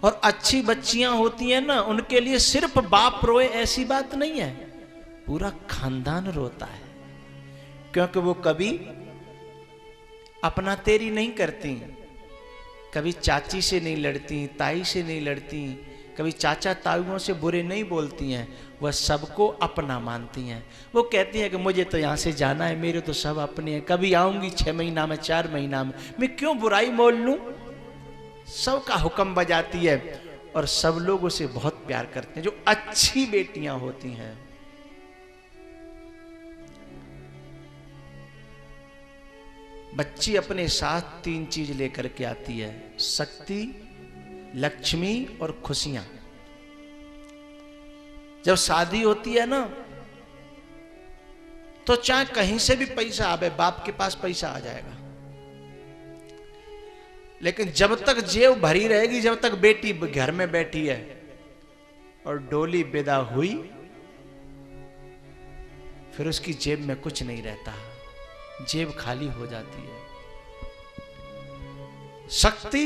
और अच्छी बच्चियां होती हैं ना, उनके लिए सिर्फ बाप रोए ऐसी बात नहीं है, पूरा खानदान रोता है, क्योंकि वो कभी अपना तेरी नहीं करती, कभी चाची से नहीं लड़ती, ताई से नहीं लड़ती, कभी चाचा ताऊओं से बुरे नहीं बोलती हैं, वह सबको अपना मानती हैं। वो कहती हैं कि मुझे तो यहाँ से जाना है, मेरे तो सब अपने हैं, कभी आऊंगी 6 महीना में, 4 महीना में, मैं क्यों बुराई मोल लूं। सबका हुक्म बजाती है और सब लोग उसे बहुत प्यार करते हैं, जो अच्छी बेटियां होती हैं। बच्ची अपने साथ 3 चीज लेकर के आती है, शक्ति, लक्ष्मी और खुशियां। जब शादी होती है ना, तो चाहे कहीं से भी पैसा आवे, बाप के पास पैसा आ जाएगा, लेकिन जब तक जेब भरी रहेगी, जब तक बेटी घर में बैठी है और डोली विदा हुई, फिर उसकी जेब में कुछ नहीं रहता, जेब खाली हो जाती है। शक्ति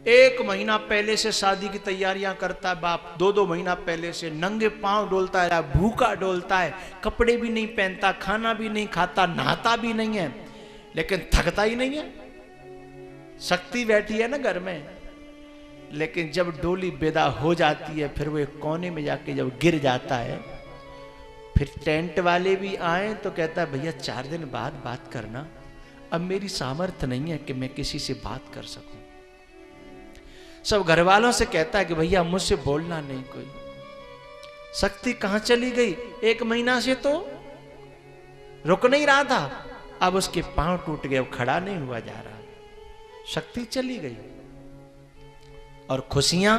1 महीना पहले से शादी की तैयारियां करता है बाप, 2-2 महीना पहले से नंगे पांव डोलता है, भूखा डोलता है, कपड़े भी नहीं पहनता, खाना भी नहीं खाता, नहाता भी नहीं है, लेकिन थकता ही नहीं है। शक्ति बैठी है ना घर में, लेकिन जब डोली विदा हो जाती है, फिर वो एक कोने में जाके जब गिर जाता है, फिर टेंट वाले भी आए तो कहता है भैया 4 दिन बाद बात करना, अब मेरी सामर्थ्य नहीं है कि मैं किसी से बात कर सकूं। सब घर वालों से कहता है कि भैया मुझसे बोलना नहीं कोई। शक्ति कहां चली गई? 1 महीना से तो रुक नहीं रहा था, अब उसके पांव टूट गए, अब खड़ा नहीं हुआ जा रहा, शक्ति चली गई। और खुशियां,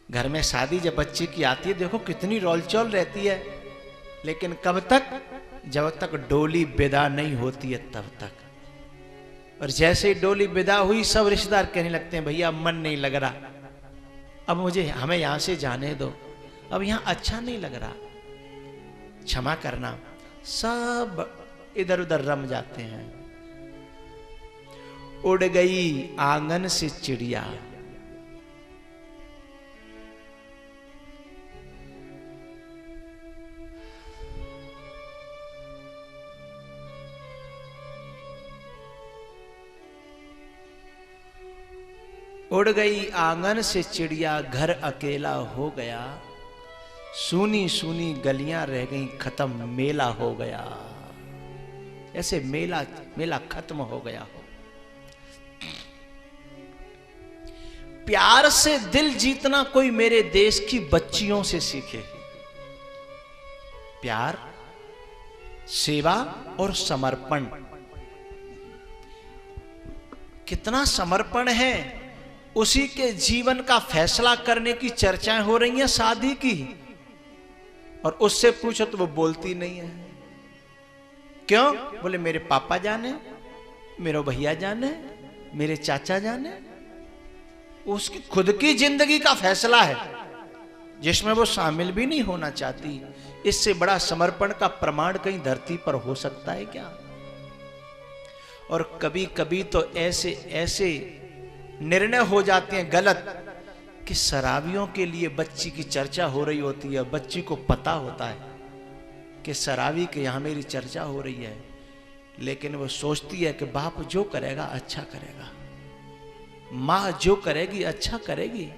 घर में शादी जब बच्चे की आती है, देखो कितनी रोलचोल रहती है, लेकिन कब तक? जब तक डोली विदा नहीं होती है तब तक। और जैसे ही डोली विदा हुई, सब रिश्तेदार कहने लगते हैं भैया मन नहीं लग रहा, अब हमें यहां से जाने दो, अब यहां अच्छा नहीं लग रहा, क्षमा करना। सब इधर उधर रम जाते हैं। उड़ गई आंगन से चिड़िया, उड़ गई आंगन से चिड़िया, घर अकेला हो गया, सूनी सूनी गलियां रह गई, खत्म मेला हो गया। ऐसे मेला खत्म हो गया हो। प्यार से दिल जीतना कोई मेरे देश की बच्चियों से सीखे। प्यार, सेवा और समर्पण। कितना समर्पण है, उसी के जीवन का फैसला करने की चर्चाएं हो रही हैं शादी की, और उससे पूछो तो वो बोलती नहीं है। क्यों? बोले मेरे पापा जाने, मेरे भैया जाने, मेरे चाचा जाने। उसकी खुद की जिंदगी का फैसला है जिसमें वो शामिल भी नहीं होना चाहती। इससे बड़ा समर्पण का प्रमाण कहीं धरती पर हो सकता है क्या? और कभी कभी तो ऐसे ऐसे निर्णय हो जाते हैं गलत कि शराबियों के लिए बच्ची की चर्चा हो रही होती है, बच्ची को पता होता है कि शराबी के यहां मेरी चर्चा हो रही है, लेकिन वो सोचती है कि बाप जो करेगा अच्छा करेगा, माँ जो करेगी अच्छा करेगी,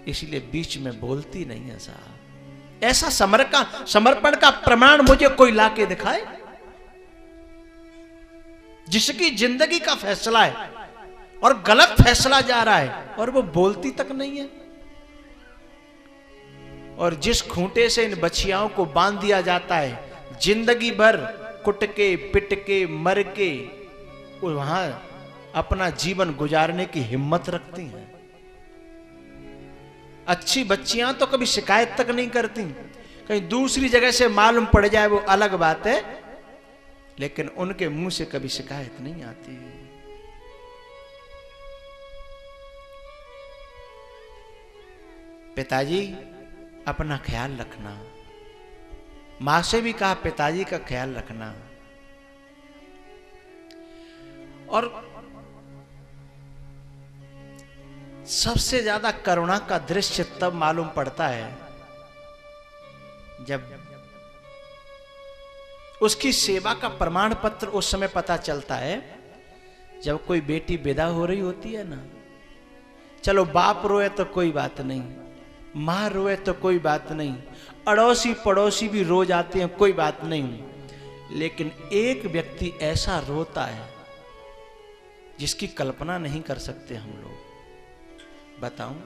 इसलिए बीच में बोलती नहीं है साहब। ऐसा समर्पण का प्रमाण मुझे कोई लाके दिखाए, जिसकी जिंदगी का फैसला है और गलत फैसला जा रहा है और वो बोलती तक नहीं है। और जिस खूंटे से इन बच्चियों को बांध दिया जाता है, जिंदगी भर कुट के पिट के मर के वहां अपना जीवन गुजारने की हिम्मत रखती हैं। अच्छी बच्चियां तो कभी शिकायत तक नहीं करती, कहीं दूसरी जगह से मालूम पड़ जाए वो अलग बात है, लेकिन उनके मुंह से कभी शिकायत नहीं आती। पिताजी अपना ख्याल रखना, मां से भी कहा पिताजी का ख्याल रखना। और सबसे ज्यादा करुणा का दृश्य तब मालूम पड़ता है जब उसकी सेवा का प्रमाण पत्र उस समय पता चलता है जब कोई बेटी विदा हो रही होती है ना। चलो बाप रोए तो कोई बात नहीं, मां रोए तो कोई बात नहीं, अड़ोसी पड़ोसी भी रो जाते हैं, कोई बात नहीं, लेकिन एक व्यक्ति ऐसा रोता है जिसकी कल्पना नहीं कर सकते हम लोग। बताऊं,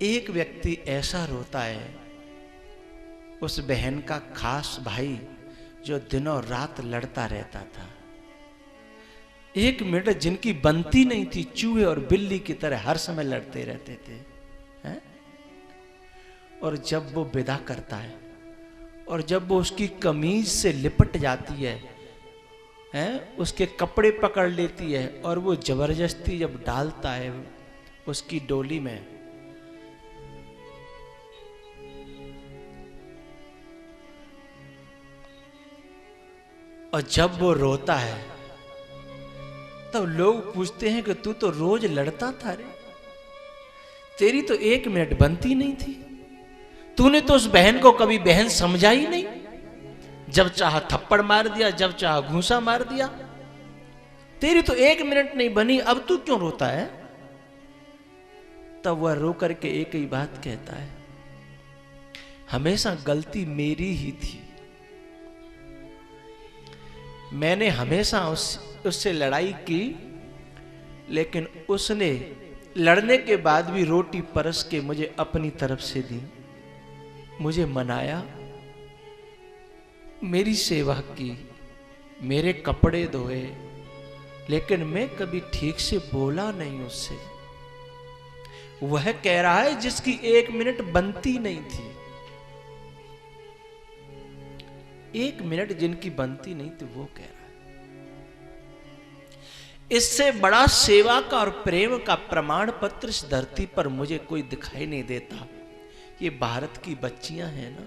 एक व्यक्ति ऐसा रोता है, उस बहन का खास भाई जो दिनों रात लड़ता रहता था, एक मिनट जिनकी बनती नहीं थी, चूहे और बिल्ली की तरह हर समय लड़ते रहते थे, हैं? और जब वो विदा करता है और जब वो उसकी कमीज से लिपट जाती है, हैं? उसके कपड़े पकड़ लेती है और वो जबरदस्ती जब डालता है उसकी डोली में, और जब वो रोता है तब लोग पूछते हैं कि तू तो रोज लड़ता था रे, तेरी तो एक मिनट बनती नहीं थी, तूने तो उस बहन को कभी बहन समझा ही नहीं, जब चाहा थप्पड़ मार दिया, जब चाहा घूंसा मार दिया, तेरी तो एक मिनट नहीं बनी, अब तू क्यों रोता है? तब वह रो करके एक ही बात कहता है, हमेशा गलती मेरी ही थी, मैंने हमेशा उससे लड़ाई की, लेकिन उसने लड़ने के बाद भी रोटी परस के मुझे अपनी तरफ से दी, मुझे मनाया, मेरी सेवा की, मेरे कपड़े धोए, लेकिन मैं कभी ठीक से बोला नहीं उससे। वह कह रहा है जिसकी एक मिनट बनती नहीं थी, एक मिनट जिनकी बनती नहीं थी, वो कह रहा है। इससे बड़ा सेवा का और प्रेम का प्रमाण पत्र इस धरती पर मुझे कोई दिखाई नहीं देता। ये भारत की बच्चियां हैं ना,